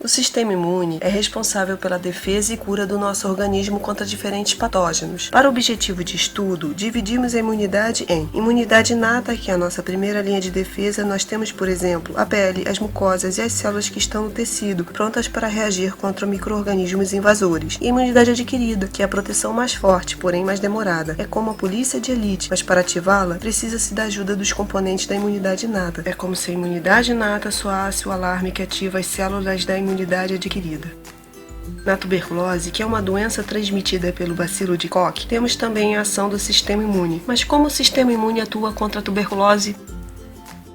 O sistema imune é responsável pela defesa e cura do nosso organismo contra diferentes patógenos. Para o objetivo de estudo, dividimos a imunidade em imunidade inata, que é a nossa primeira linha de defesa. Nós temos, por exemplo, a pele, as mucosas e as células que estão no tecido, prontas para reagir contra micro-organismos invasores. E imunidade adquirida, que é a proteção mais forte, porém mais demorada. É como a polícia de elite, mas para ativá-la, precisa-se da ajuda dos componentes da imunidade inata. É como se a imunidade inata soasse o alarme que ativa as células da imunidade adquirida. Na tuberculose, que é uma doença transmitida pelo bacilo de Koch, temos também a ação do sistema imune. Mas como o sistema imune atua contra a tuberculose?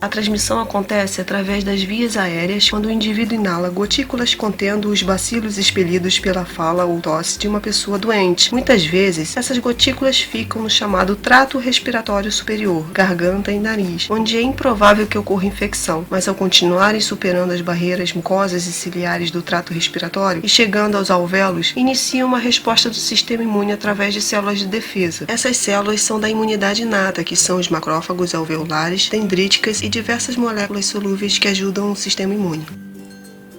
A transmissão acontece através das vias aéreas quando o indivíduo inala gotículas contendo os bacilos expelidos pela fala ou tosse de uma pessoa doente. Muitas vezes, essas gotículas ficam no chamado trato respiratório superior, garganta e nariz, onde é improvável que ocorra infecção, mas ao continuarem superando as barreiras mucosas e ciliares do trato respiratório e chegando aos alvéolos, iniciam uma resposta do sistema imune através de células de defesa. Essas células são da imunidade inata, que são os macrófagos alveolares, dendríticas e diversas moléculas solúveis que ajudam o sistema imune.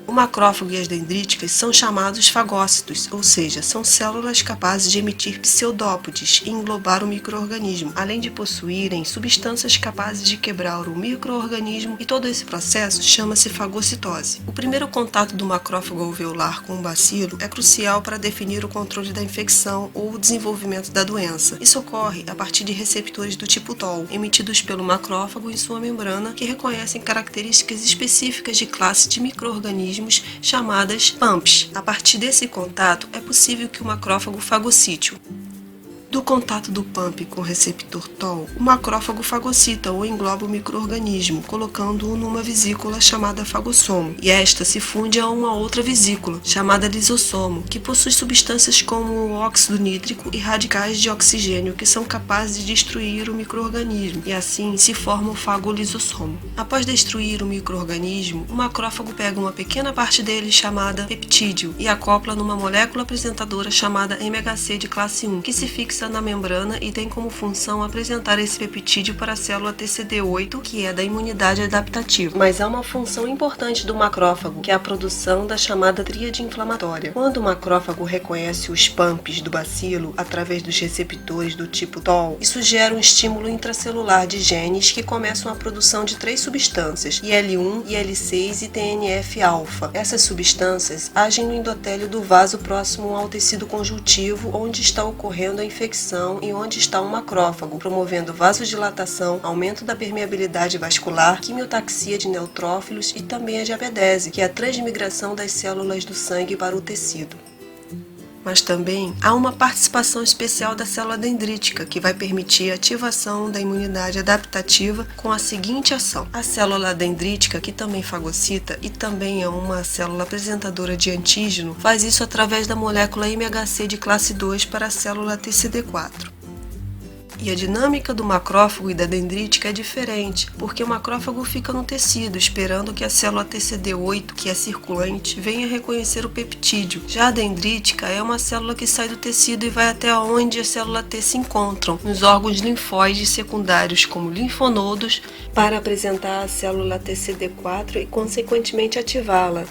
O macrófago e as dendríticas são chamados fagócitos, ou seja, são células capazes de emitir pseudópodes e englobar o micro-organismo, além de possuírem substâncias capazes de quebrar o micro-organismo, e todo esse processo chama-se fagocitose. O primeiro contato do macrófago alveolar com o bacilo é crucial para definir o controle da infecção ou o desenvolvimento da doença. Isso ocorre a partir de receptores do tipo TOL, emitidos pelo macrófago em sua membrana, que reconhecem características específicas de classe de micro-organismos chamadas PAMPs. A partir desse contato, é possível que o macrófago fagocite-o. Do contato do PAMP com o receptor TOL, o macrófago fagocita ou engloba o micro-organismo, colocando-o numa vesícula chamada fagossomo, e esta se funde a uma outra vesícula, chamada lisossomo, que possui substâncias como o óxido nítrico e radicais de oxigênio, que são capazes de destruir o micro-organismo, e assim se forma o fagolisossomo. Após destruir o micro-organismo, o macrófago pega uma pequena parte dele, chamada peptídeo, e acopla numa molécula apresentadora chamada MHC de classe 1, que se fixa na membrana e tem como função apresentar esse peptídeo para a célula TCD8, que é da imunidade adaptativa. Mas há uma função importante do macrófago, que é a produção da chamada tríade inflamatória. Quando o macrófago reconhece os PAMPs do bacilo através dos receptores do tipo TOL, isso gera um estímulo intracelular de genes que começam a produção de 3 substâncias, IL-1, IL-6 e TNF-alfa. Essas substâncias agem no endotélio do vaso próximo ao tecido conjuntivo, onde está ocorrendo a infecção e onde está o macrófago, promovendo vasodilatação, aumento da permeabilidade vascular, quimiotaxia de neutrófilos e também a diapedese, que é a transmigração das células do sangue para o tecido. Mas também há uma participação especial da célula dendrítica, que vai permitir a ativação da imunidade adaptativa com a seguinte ação. A célula dendrítica, que também fagocita e também é uma célula apresentadora de antígeno, faz isso através da molécula MHC de classe 2 para a célula TCD4. E a dinâmica do macrófago e da dendrítica é diferente, porque o macrófago fica no tecido, esperando que a célula TCD8, que é circulante, venha reconhecer o peptídeo. Já a dendrítica é uma célula que sai do tecido e vai até onde a célula T se encontram, nos órgãos linfóides secundários, como linfonodos, para apresentar a célula TCD4 e, consequentemente, ativá-la.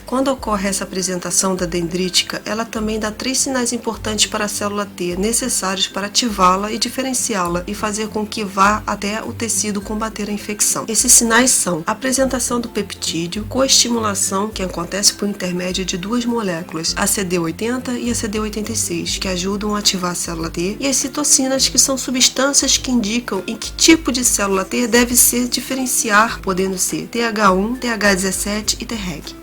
Quando ocorre essa apresentação da dendrítica, ela também dá 3 sinais importantes para a célula T, necessários para ativá-la e diferenciá-la e fazer com que vá até o tecido combater a infecção. Esses sinais são a apresentação do peptídeo, coestimulação, que acontece por intermédio de 2 moléculas, a CD80 e a CD86, que ajudam a ativar a célula T, e as citocinas, que são substâncias que indicam em que tipo de célula T deve se diferenciar, podendo ser TH1, TH17 e Treg.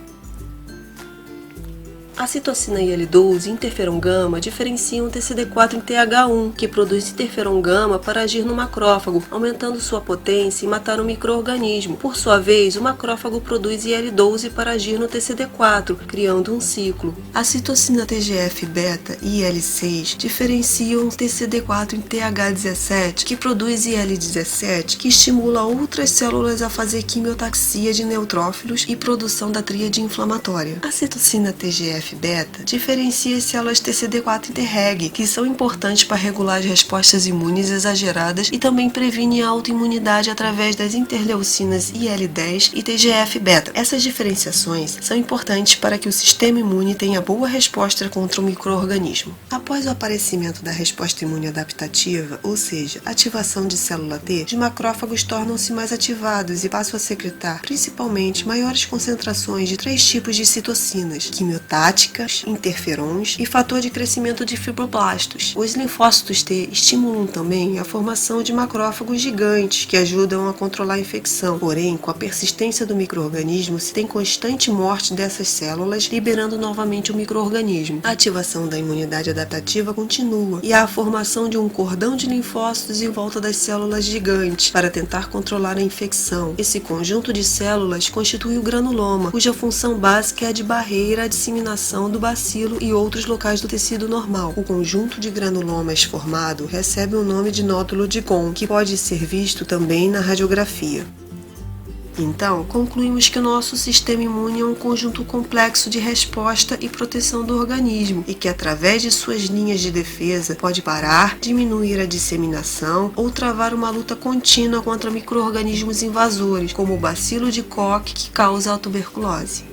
A citocina IL-12 e interferon gama diferenciam o TCD4 em TH1, que produz interferon gama para agir no macrófago, aumentando sua potência e matar o micro-organismo. Por sua vez, o macrófago produz IL-12 para agir no TCD4, criando um ciclo. A citocina TGF-beta e IL-6 diferenciam o TCD4 em TH17, que produz IL-17, que estimula outras células a fazer quimiotaxia de neutrófilos e produção da tríade inflamatória. A citocina TGF TGF-beta diferencia as células TCD4 e Treg, que são importantes para regular as respostas imunes exageradas e também previne a autoimunidade através das interleucinas IL-10 e TGF-beta. Essas diferenciações são importantes para que o sistema imune tenha boa resposta contra o micro-organismo. Após o aparecimento da resposta imune adaptativa, ou seja, ativação de célula T, os macrófagos tornam-se mais ativados e passam a secretar, principalmente, maiores concentrações de 3 tipos de citocinas: quimiotáticas, interferons e fator de crescimento de fibroblastos. Os linfócitos T estimulam também a formação de macrófagos gigantes que ajudam a controlar a infecção. Porém, com a persistência do micro-organismo, se tem constante morte dessas células, liberando novamente o micro-organismo. A ativação da imunidade adaptativa continua e há a formação de um cordão de linfócitos em volta das células gigantes para tentar controlar a infecção. Esse conjunto de células constitui o granuloma, cuja função básica é a de barreira à disseminação do bacilo e outros locais do tecido normal. O conjunto de granulomas formado recebe o nome de nódulo de Kohn, que pode ser visto também na radiografia. Então, concluímos que o nosso sistema imune é um conjunto complexo de resposta e proteção do organismo e que, através de suas linhas de defesa, pode parar, diminuir a disseminação ou travar uma luta contínua contra micro-organismos invasores, como o bacilo de Koch, que causa a tuberculose.